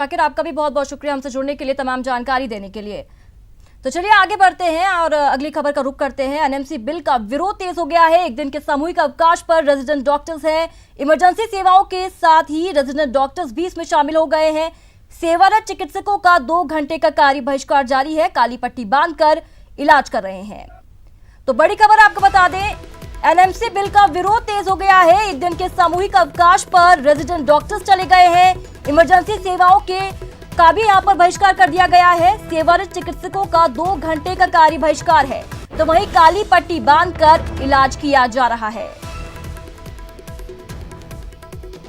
शाकिर, आपका भी बहुत बहुत शुक्रिया हमसे जुड़ने के लिए, तमाम जानकारी देने के लिए। तो चलिए आगे बढ़ते हैं और अगली खबर का रुख करते हैं। एनएमसी बिल का विरोध तेज हो गया है। एक दिन के सामूहिक अवकाश पर रेजिडेंट डॉक्टर्स हैं। इमरजेंसी सेवाओं के साथ ही रेजिडेंट डॉक्टर्स भी इसमें शामिल हो गए हैं। सेवारत चिकित्सकों का 2 घंटे का कार्य बहिष्कार जारी है। काली पट्टी बांधकर इलाज कर रहे हैं। तो बड़ी खबर आपको बता दें, एनएमसी बिल का विरोध तेज हो गया है। एक दिन के सामूहिक अवकाश पर रेजिडेंट डॉक्टर्स चले गए हैं। इमरजेंसी सेवाओं का भी यहां पर बहिष्कार कर दिया गया है। सेवारत चिकित्सकों का 2 घंटे का कार्य बहिष्कार है, तो वहीं काली पट्टी बांधकर इलाज किया जा रहा है।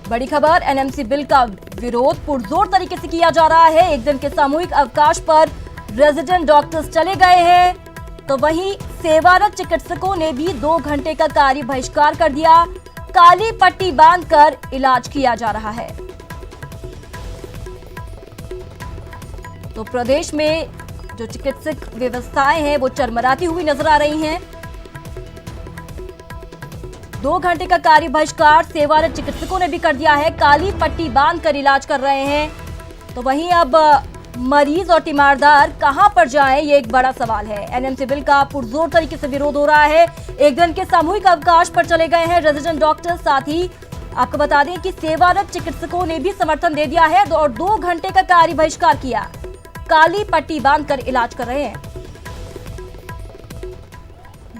बड़ी खबर, एनएमसी बिल का विरोध पुरजोर तरीके से किया जा रहा है। एक दिन के सामूहिक अवकाश पर रेजिडेंट डॉक्टर्स चले गए हैं, तो वहीं सेवारत चिकित्सकों ने भी 2 घंटे का कार्य बहिष्कार कर दिया। काली पट्टी बांधकर इलाज किया जा रहा है। तो प्रदेश में जो चिकित्सक व्यवस्थाएं हैं वो चरमराती हुई नजर आ रही हैं। 2 घंटे का कार्य बहिष्कार सेवारत चिकित्सकों ने भी कर दिया है। काली पट्टी बांधकर इलाज कर रहे हैं। तो वहीं अब मरीज और तीमारदार कहां पर जाएं, ये एक बड़ा सवाल है। एनएमसी बिल का पुरजोर तरीके से विरोध हो रहा है। एक दिन के सामूहिक अवकाश पर चले गए हैं रेजिडेंट डॉक्टर। साथ ही आपको बता दें कि सेवारत चिकित्सकों ने भी समर्थन दे दिया है और 2 घंटे का कार्य बहिष्कार किया। काली पट्टी बांधकर इलाज कर रहे हैं।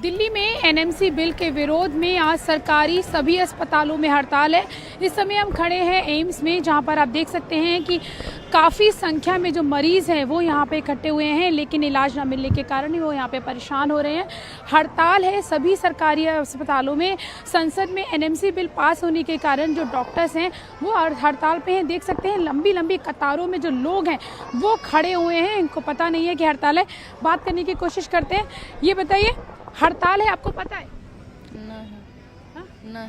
दिल्ली में एनएमसी बिल के विरोध में आज सरकारी सभी अस्पतालों में हड़ताल है। इस समय हम खड़े हैं एम्स में, जहां पर आप देख सकते हैं कि काफ़ी संख्या में जो मरीज हैं वो यहां पे इकट्ठे हुए हैं, लेकिन इलाज ना मिलने के कारण वो यहां पे परेशान हो रहे हैं। हड़ताल है सभी सरकारी अस्पतालों में। संसद में एनएमसी बिल पास होने के कारण जो डॉक्टर्स हैं वो हड़ताल पे हैं। देख सकते हैं लंबी लंबी कतारों में जो लोग हैं वो खड़े हुए हैं। इनको पता नहीं है कि हड़ताल है। बात करने की कोशिश करते हैं। ये बताइए, हड़ताल है, आपको पता है? नहीं।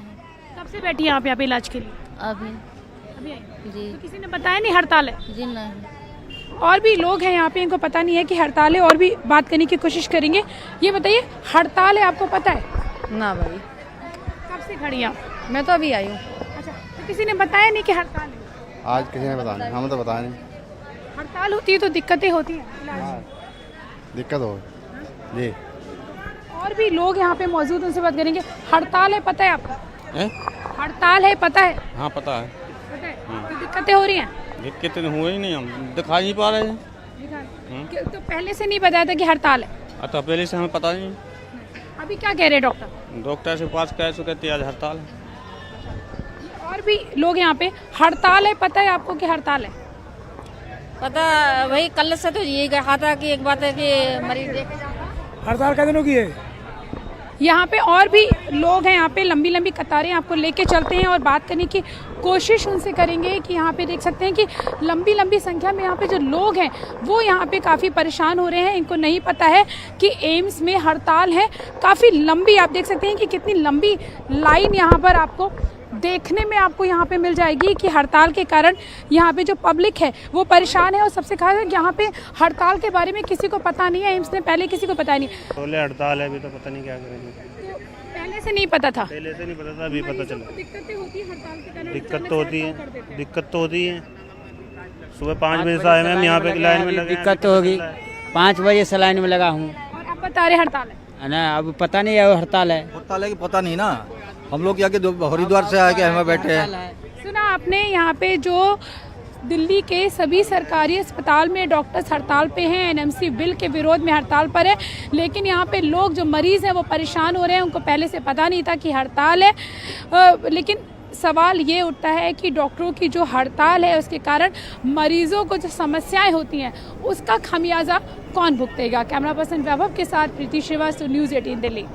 कब से बैठी हैं आप यहाँ पे इलाज के लिए? अभी आई जी। तो किसी ने बताया नहीं हड़ताल है? जी नहीं। और भी लोग हैं यहाँ पे, इनको पता नहीं है कि हड़ताल है, और भी बात करने की कोशिश करेंगे। ये बताइए, हड़ताल है, आपको पता है? ना भाई। कब से खड़ी हैं आप? मैं तो अभी आई हूँ। अच्छा, तो किसी ने बताया नहीं कि हड़ताल है? आज किसी ने बताया नहीं, हमें तो बताया नहीं। हड़ताल होती है तो दिक्कतें होती हैं इलाज में। दिक्कत हो जी। और भी लोग यहाँ पे मौजूद, उनसे बात करेंगे। हड़ताल है, पता है आपको? हड़ताल है, पता है? हाँ पता है। पता है। तो दिक्कतें हो रही हैं? दिक्कतें हुए ही नहीं, हम दिखा नहीं पा रहे हैं। तो पहले से नहीं बताया था कि हड़ताल है? अच्छा, पहले से हमें पता नहीं। अभी क्या कह रहे हैं डॉक्टर? डॉक्टर से पास कैसे कहते आज हड़ताल है। और भी लोग यहाँ पे, हड़ताल है, पता है आपको कि हड़ताल है? पता वही कल से तो यही कहा था कि एक बात है कि मरीज हड़ताल का दिनों की है। यहाँ पे और भी लोग हैं, यहाँ पे लंबी लंबी कतारें, आपको लेके चलते हैं और बात करने की कोशिश उनसे करेंगे कि यहाँ पे देख सकते हैं कि लंबी लंबी संख्या में यहाँ पे जो लोग हैं वो यहाँ पे काफ़ी परेशान हो रहे हैं। इनको नहीं पता है कि एम्स में हड़ताल है। काफ़ी लंबी, आप देख सकते हैं कि कितनी लंबी लाइन यहाँ पर आपको देखने में आपको यहाँ पे मिल जाएगी कि हड़ताल के कारण यहाँ पे जो पब्लिक है वो परेशान है। और सबसे खास है कि यहाँ पे हड़ताल के बारे में किसी को पता नहीं है। एम्स ने पहले किसी को पता नहीं। बोले हड़ताल है, अभी तो पता नहीं क्या करेंगे। तो पहले से नहीं पता था? पहले से नहीं पता था, अभी पता चला। दिक्कतें होती है हड़ताल के कारण? दिक्कत तो होती है, दिक्कत तो होती है। सुबह 5 बजे से आए मैम यहाँ पे लाइन में लगे। दिक्कत तो होगी। 5 बजे से लाइन में लगा हूँ। और आप बता रहे हड़ताल है ना? अब पता नहीं है हड़ताल है। हड़ताल है कि पता नहीं ना। हम लोग यहाँ के हरिद्वार से आके हमें बैठे हैं। सुना आपने, यहाँ पे जो दिल्ली के सभी सरकारी अस्पताल में डॉक्टर्स हड़ताल पे हैं, एनएमसी बिल के विरोध में हड़ताल पर है। लेकिन यहाँ पे लोग जो मरीज हैं वो परेशान हो रहे हैं। उनको पहले से पता नहीं था कि हड़ताल है। लेकिन सवाल ये उठता है कि डॉक्टरों की जो हड़ताल है उसके कारण मरीजों को जो समस्याएं होती हैं उसका खमियाजा कौन भुगतेगा? कैमरा पर्सन वैभव के साथ प्रीति श्रीवास्तव, न्यूज़ 18 दिल्ली।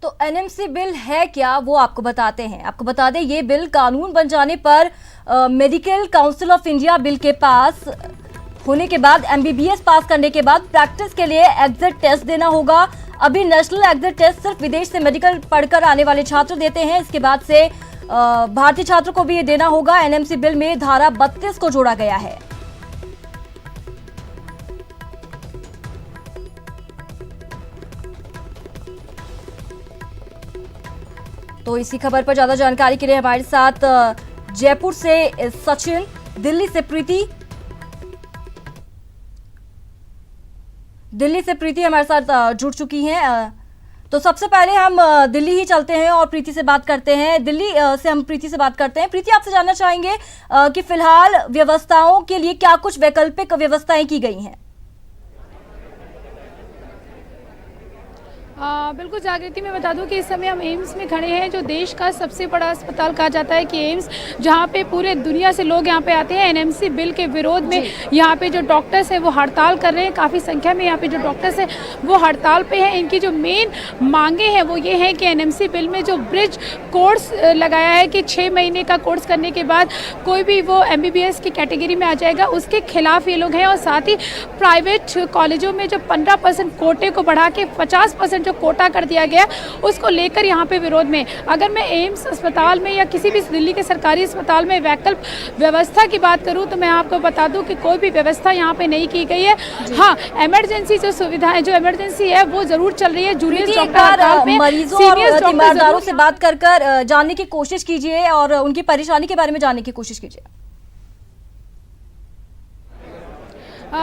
तो एनएमसी बिल है क्या, वो आपको बताते हैं। आपको बता दें, ये बिल कानून बन जाने पर medical council of India bill के पास होने के बाद, एमबीबीएस पास करने के बाद प्रैक्टिस के लिए एग्जिट टेस्ट देना होगा। अभी नेशनल एग्जिट टेस्ट सिर्फ विदेश से मेडिकल पढ़कर आने वाले छात्र देते हैं। इसके बाद से भारतीय छात्रों को भी ये देना होगा। एनएमसी बिल में धारा 32 को जोड़ा गया है। तो इसी खबर पर ज्यादा जानकारी के लिए हमारे साथ जयपुर से सचिन, दिल्ली से प्रीति हमारे साथ जुड़ चुकी हैं। तो सबसे पहले हम दिल्ली ही चलते हैं और प्रीति से बात करते हैं। दिल्ली से हम प्रीति से बात करते हैं। प्रीति, आपसे जानना चाहेंगे कि फिलहाल व्यवस्थाओं के लिए क्या कुछ वैकल्पिक व्यवस्थाएं की गई हैं? बिल्कुल जागृति, मैं बता दूं कि इस समय हम एम्स में खड़े हैं, जो देश का सबसे बड़ा अस्पताल कहा जाता है कि एम्स, जहां पे पूरे दुनिया से लोग यहां पे आते हैं। एनएमसी बिल के विरोध में यहां पे जो डॉक्टर्स हैं वो हड़ताल कर रहे हैं। काफ़ी संख्या में यहां पे जो डॉक्टर्स हैं वो हड़ताल पे हैं। इनकी जो मेन मांगे हैं वो ये हैं कि एनएमसी बिल में जो ब्रिज कोर्स लगाया है कि 6 महीने का कोर्स करने के बाद कोई भी वो MBBS की कैटेगरी में आ जाएगा, उसके खिलाफ ये लोग हैं। और साथ ही प्राइवेट कॉलेजों में जो 15% कोटे को बढ़ा के 50% जो कोटा कर दिया गया, उसको लेकर यहाँ पे विरोध में। अगर मैं एम्स अस्पताल में या किसी भी दिल्ली के सरकारी अस्पताल में वैकल्प व्यवस्था की बात करूँ तो मैं आपको बता दूं कि कोई भी व्यवस्था यहाँ पे नहीं की गई है। हाँ, इमरजेंसी जो सुविधाएं, जो इमरजेंसी है वो जरूर चल रही है। जूनियर डॉक्टर, मरीजों और तीमारदारों से बात कर जानने की कोशिश कीजिए और उनकी परेशानी के बारे में जानने की कोशिश कीजिए।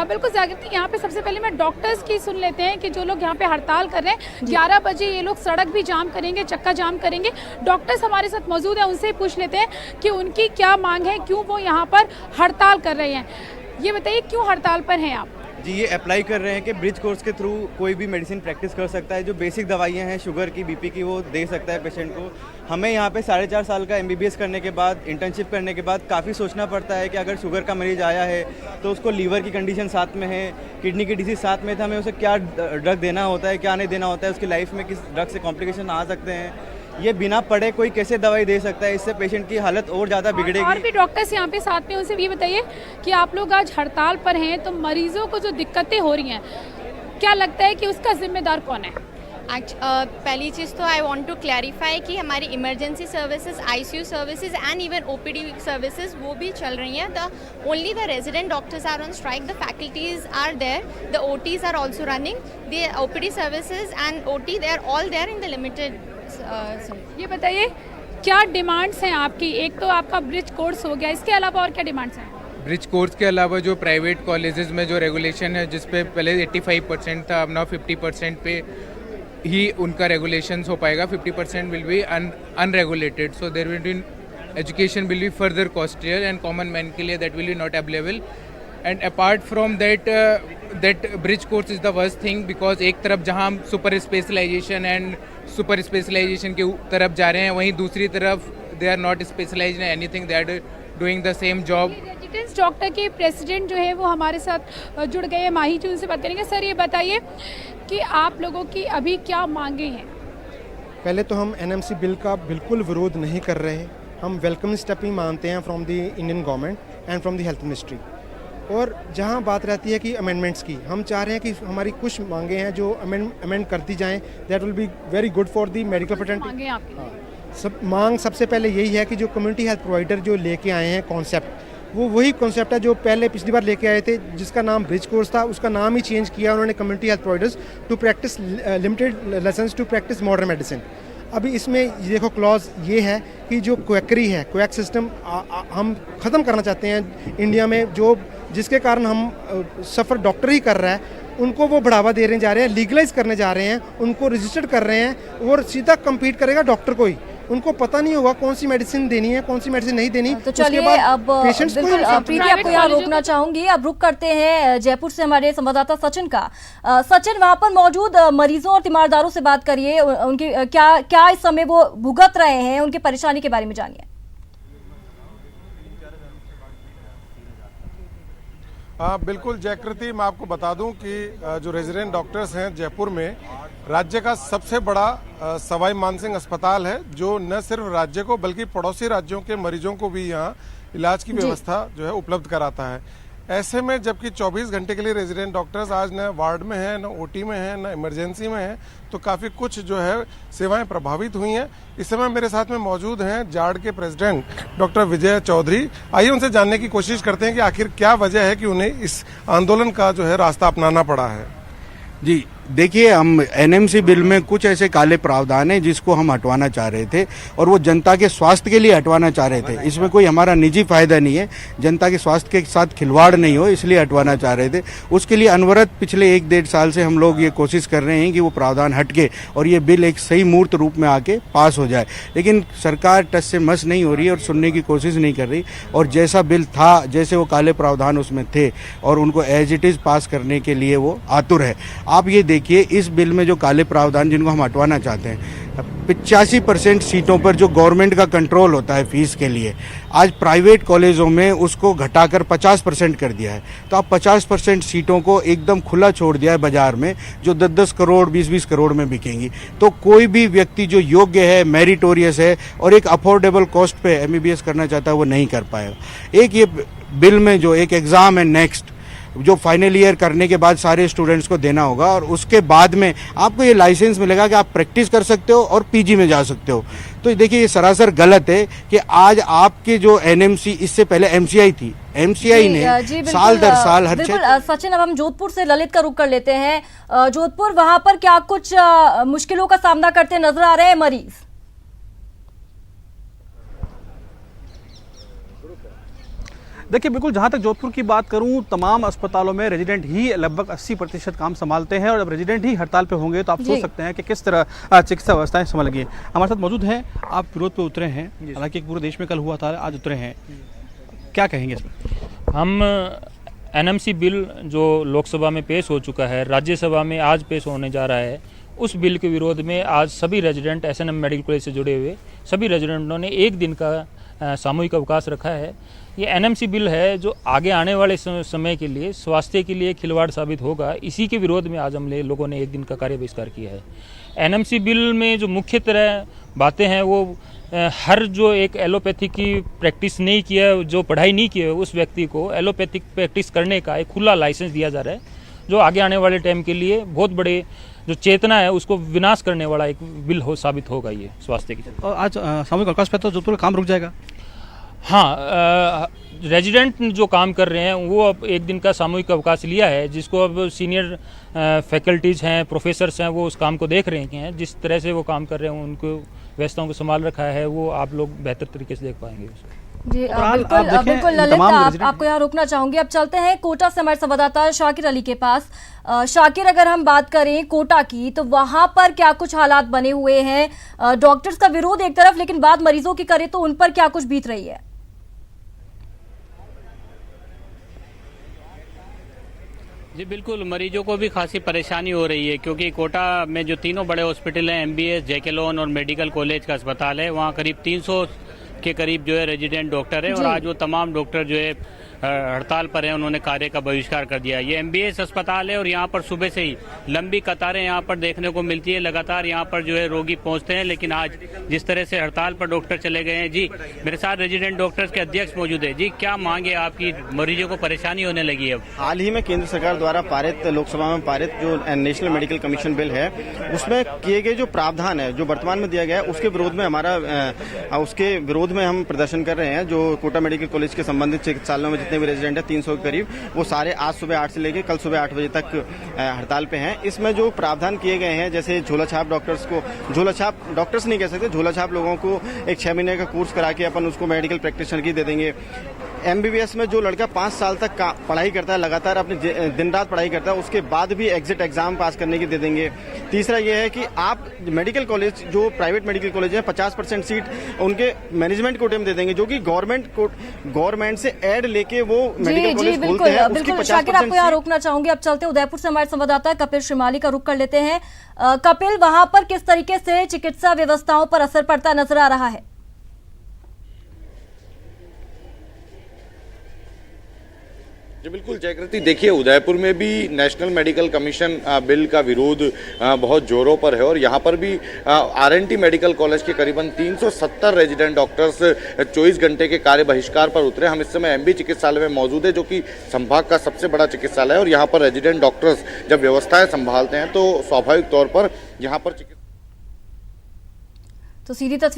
बिल्कुल जागृति, यहाँ पे सबसे पहले मैं डॉक्टर्स की सुन लेते हैं कि जो लोग यहाँ पे हड़ताल कर रहे हैं। 11 बजे ये लोग सड़क भी जाम करेंगे, चक्का जाम करेंगे। डॉक्टर्स हमारे साथ मौजूद हैं, उनसे पूछ लेते हैं कि उनकी क्या मांग है, क्यों वो यहाँ पर हड़ताल कर रहे हैं। ये बताइए, क्यों हड़ताल पर हैं आप? जी, ये अप्लाई कर रहे हैं कि ब्रिज कोर्स के थ्रू कोई भी मेडिसिन प्रैक्टिस कर सकता है। जो बेसिक दवाइयाँ हैं शुगर की, BP की, वो दे सकता है पेशेंट को। हमें यहाँ पे 4.5 साल का MBBS करने के बाद, इंटर्नशिप करने के बाद काफ़ी सोचना पड़ता है कि अगर शुगर का मरीज आया है तो उसको लीवर की कंडीशन साथ में है, किडनी की डिजीज साथ में है, तो हमें उसे क्या ड्रग देना होता है, क्या नहीं देना होता है, उसकी लाइफ में किस ड्रग से कॉम्प्लिकेशन आ सकते हैं, ये बिना पढ़े कोई कैसे दवाई दे सकता है। इससे पेशेंट की हालत और ज़्यादा बिगड़ेगी। और भी डॉक्टर्स यहाँ पे साथ में, उनसे ये बताइए कि आप लोग आज हड़ताल पर हैं तो मरीजों को जो दिक्कतें हो रही हैं, क्या लगता है कि उसका जिम्मेदार कौन है? पहली चीज़ तो आई वांट टू क्लैरिफाई कि हमारी emergency services, ICU services and even OPD services वो भी चल रही हैं। The only the resident doctors are on strike, the faculties are there, the OTs are also running, the OPD services and OT they are all there in the limited. ये बताइए, क्या demands हैं आपकी? एक तो आपका ब्रिज कोर्स हो गया, इसके अलावा और क्या डिमांड्स हैं? ब्रिज कोर्स के अलावा जो प्राइवेट कॉलेजेस में जो रेगुलेशन है, जिस पे पहले 85% था, अब ना 50% पे ही उनका रेगुलेशंस हो पाएगा। 50% will be unregulated, so there will be education will be further costlier and common man के लिए that will be not available. And apart from that bridge course is the worst thing, because एक तरफ जहाँ हम super specialization and super specialization की तरफ जा रहे हैं, वहीं दूसरी तरफ they are not specialized in anything, they are doing the same job. Residence doctor के प्रेसिडेंट जो है वो हमारे साथ जुड़ गए हैं, माही जी, उनसे बात करेंगे। सर, ये बताइए कि आप लोगों की अभी क्या मांगे हैं? पहले तो हम NMC बिल का बिल्कुल विरोध नहीं कर रहे हैं। हम वेलकम स्टेप ही मानते हैं from the Indian government and from the health ministry. और जहाँ बात रहती है कि अमेंडमेंट्स की, हम चाह रहे हैं कि हमारी कुछ मांगे हैं जो अमेंड करती जाएं, that will be very good for the medical fraternity. मांग सबसे पहले यही है कि जो कम्युनिटी हेल्थ प्रोवाइडर जो लेके आए हैं कॉन्सेप्ट, वो वही कॉन्सेप्ट है जो पहले पिछली बार लेके आए थे, जिसका नाम ब्रिज कोर्स था। उसका नाम ही चेंज किया उन्होंने, community health providers to practice limited lessons to practice modern medicine. अभी इसमें देखो क्लॉज ये है कि जो क्वैकरी है, क्वैक सिस्टम हम ख़त्म करना चाहते हैं इंडिया में, जो जिसके कारण हम सफ़र डॉक्टर ही कर रहा है, उनको वो बढ़ावा देने जा रहे हैं, लीगलाइज करने जा रहे हैं, उनको रजिस्टर्ड कर रहे हैं और सीधा कम्पीट करेगा डॉक्टर को ही। उनको पता नहीं होगा कौन सी मेडिसिन देनी है, कौन सी मेडिसिन नहीं देनी। तो चलिए, अब बिल्कुल प्रीति, आपको यहाँ रोकना चाहूंगी। अब रुक करते हैं जयपुर से हमारे संवाददाता सचिन का। सचिन, वहां पर मौजूद मरीजों और तीमारदारों से बात करिए, उनकी क्या इस समय वो भुगत रहे हैं, उनकी परेशानी के बारे में जानिए। बिल्कुल जयकृति, मैं आपको बता दूं कि जो रेजिडेंट डॉक्टर्स हैं जयपुर में, राज्य का सबसे बड़ा सवाई मानसिंह अस्पताल है, जो न सिर्फ राज्य को बल्कि पड़ोसी राज्यों के मरीजों को भी यहाँ इलाज की व्यवस्था जो है उपलब्ध कराता है। ऐसे में जबकि 24 घंटे के लिए रेजिडेंट डॉक्टर्स आज न वार्ड में हैं, न OT में हैं, न इमरजेंसी में हैं, तो काफ़ी कुछ जो है सेवाएं प्रभावित हुई हैं। इस समय मेरे साथ में मौजूद हैं जाड़ के प्रेसिडेंट डॉक्टर विजय चौधरी। आइए उनसे जानने की कोशिश करते हैं कि आखिर क्या वजह है कि उन्हें इस आंदोलन का जो है रास्ता अपनाना पड़ा है। जी, देखिए, हम एनएमसी बिल में कुछ ऐसे काले प्रावधान हैं जिसको हम हटवाना चाह रहे थे और वो जनता के स्वास्थ्य के लिए हटवाना चाह रहे थे। इसमें कोई हमारा निजी फायदा नहीं है, जनता के स्वास्थ्य के साथ खिलवाड़ नहीं हो इसलिए हटवाना चाह रहे थे। उसके लिए अनवरत पिछले 1-1.5 साल से हम लोग ये कोशिश कर रहे हैं कि वो प्रावधान हटके और ये बिल एक सही मूर्त रूप में आके पास हो जाए, लेकिन सरकार टस से मस नहीं हो रही है और सुनने की कोशिश नहीं कर रही। और जैसा बिल था, जैसे वो काले प्रावधान उसमें थे और उनको एज इट इज पास करने के लिए वो आतुर है। आप ये देखिए, इस बिल में जो काले प्रावधान जिनको हम हटवाना चाहते हैं, 85% सीटों पर जो गवर्नमेंट का कंट्रोल होता है फीस के लिए, आज प्राइवेट कॉलेजों में उसको घटाकर 50% कर दिया है। तो आप 50% सीटों को एकदम खुला छोड़ दिया है बाजार में, जो 10-10 करोड़ 20-20 करोड़ में बिकेंगी। तो कोई भी व्यक्ति जो योग्य है, मेरिटोरियस है और एक अफोर्डेबल कॉस्ट पे एमबीबीएस करना चाहता है वो नहीं कर पाएगा। एक ये बिल में जो एक एग्जाम है नेक्स्ट, जो फाइनल ईयर करने के बाद सारे स्टूडेंट्स को देना होगा और उसके बाद में आपको ये लाइसेंस मिलेगा कि आप प्रैक्टिस कर सकते हो और पीजी में जा सकते हो। तो देखिए, ये सरासर गलत है कि आज आपके जो एनएमसी, इससे पहले एमसीआई थी, एमसीआई ने साल दर साल हर सचिन, अब हम जोधपुर से ललित का रुख कर लेते हैं। जोधपुर, वहां पर क्या कुछ मुश्किलों का सामना करते नजर आ रहे हैं मरीज? देखिए, बिल्कुल, जहां तक जोधपुर की बात करूं, तमाम अस्पतालों में रेजिडेंट ही लगभग 80% काम संभालते हैं और जब रेजिडेंट ही हड़ताल पे होंगे तो आप सोच सकते हैं कि किस तरह चिकित्सा व्यवस्थाएं संभल गई। हमारे साथ मौजूद हैं, आप विरोध पे उतरे हैं, हालांकि पूरे देश में कल हुआ था, आज उतरे हैं, क्या कहेंगे इसमें? हम एनएमसी बिल जो लोकसभा में पेश हो चुका है, राज्यसभा में आज पेश होने जा रहा है, उस बिल के विरोध में आज सभी रेजिडेंट एसएनएम मेडिकल कॉलेज से जुड़े हुए सभी रेजिडेंटों ने 1 दिन का सामूहिक अवकाश रखा है। ये एनएमसी बिल है जो आगे आने वाले समय के लिए स्वास्थ्य के लिए खिलवाड़ साबित होगा। इसी के विरोध में आज हम लोगों ने 1 दिन का कार्य बहिष्कार किया है। एनएमसी बिल में जो मुख्य तरह बातें हैं वो हर जो एक एलोपैथी की प्रैक्टिस नहीं किया, जो पढ़ाई नहीं की है, उस व्यक्ति को एलोपैथिक प्रैक्टिस करने का एक खुला लाइसेंस दिया जा रहा है, जो आगे आने वाले टाइम के लिए बहुत बड़े जो चेतना है उसको विनाश करने वाला एक बिल साबित होगा ये स्वास्थ्य की। और आज सामूहिक अवकाश पे तो जोधपुर का काम रुक जाएगा। हाँ, रेजिडेंट जो काम कर रहे हैं वो अब 1 दिन का सामूहिक अवकाश लिया है, जिसको अब सीनियर फैकल्टीज़ हैं, प्रोफेसर्स हैं, वो उस काम को देख रहे हैं। जिस तरह से वो काम कर रहे हैं, उनको व्यवस्थाओं को संभाल रखा है, वो आप लोग बेहतर तरीके से देख पाएंगे। जी बिल्कुल ललित, आपको यहाँ रोकना चाहूंगी। अब चलते हैं कोटा से हमारे संवाददाता शाकिर अली के पास। शाकिर, अगर हम बात करें कोटा की, तो वहां पर क्या कुछ हालात बने हुए हैं? डॉक्टर्स का विरोध एक तरफ, लेकिन बात मरीजों की करें तो उन पर क्या कुछ बीत रही है? जी बिल्कुल, मरीजों को भी खासी परेशानी हो रही है, क्योंकि कोटा में जो तीनों बड़े हॉस्पिटल हैं, एमबीएस, जेके लोन और मेडिकल कॉलेज का अस्पताल है, वहाँ करीब 300 के करीब जो है रेजिडेंट डॉक्टर है और आज वो तमाम डॉक्टर जो है हड़ताल पर हैं, उन्होंने कार्य का बहिष्कार कर दिया। ये एमबीएस अस्पताल है और यहाँ पर सुबह से ही लंबी कतारें यहाँ पर देखने को मिलती है। लगातार यहाँ पर जो है रोगी पहुँचते हैं, लेकिन आज जिस तरह से हड़ताल पर डॉक्टर चले गए हैं। जी, मेरे साथ रेजिडेंट डॉक्टर्स के अध्यक्ष मौजूद है। जी, क्या मांगे आपकी? मरीजों को परेशानी होने लगी है। हाल ही में केंद्र सरकार द्वारा पारित, लोकसभा में पारित जो नेशनल मेडिकल कमीशन बिल है, उसमें किए गए जो प्रावधान है, जो वर्तमान में दिया गया है, उसके विरोध में उसके विरोध में हम प्रदर्शन कर रहे हैं। जो कोटा मेडिकल कॉलेज के संबंधित चिकित्सालयों में जितने भी रेजिडेंट है, 300 के करीब, वो सारे आज सुबह 8 से लेकर कल सुबह 8 बजे तक हड़ताल पे हैं। इसमें जो प्रावधान किए गए हैं, जैसे झोला छाप डॉक्टर्स को, झोला छाप डॉक्टर्स नहीं कह सकते, झोला छाप लोगों को एक 6 महीने का कोर्स करा के अपन उसको मेडिकल प्रैक्टिशनर की दे देंगे। एमबीबीएस में जो लड़का 5 साल तक पढ़ाई करता है, लगातार अपनी दिन रात पढ़ाई करता है, उसके बाद भी एग्जिट एग्जाम पास करने की दे देंगे। तीसरा ये है कि आप मेडिकल कॉलेज, जो प्राइवेट मेडिकल कॉलेज है, 50% सीट उनके मैनेजमेंट कोटे में दे देंगे, जो कि गवर्नमेंट से एड लेके वो मेडिकल कॉलेज खोलते हैं। बिल्कुल शाकिर, आपको यहाँ रोकना चाहूंगी। अब चलते उदयपुर से हमारे संवाददाता कपिल श्रीमाली का रुख कर लेते हैं। कपिल, वहां पर किस तरीके से चिकित्सा व्यवस्थाओं पर असर पड़ता नजर आ रहा है? जी बिल्कुल जयकृति, देखिए उदयपुर में भी नेशनल मेडिकल कमीशन बिल का विरोध बहुत जोरों पर है और यहाँ पर भी आरएनटी मेडिकल कॉलेज के करीबन 370 रेजिडेंट डॉक्टर्स 24 घंटे के कार्य बहिष्कार पर उतरे। हम इस समय एमबी चिकित्सालय में मौजूद है, जो कि संभाग का सबसे बड़ा चिकित्सालय है और यहाँ पर रेजिडेंट डॉक्टर्स जब व्यवस्थाएं संभालते हैं तो स्वाभाविक तौर पर यहाँ पर तो सीधी तस्वीर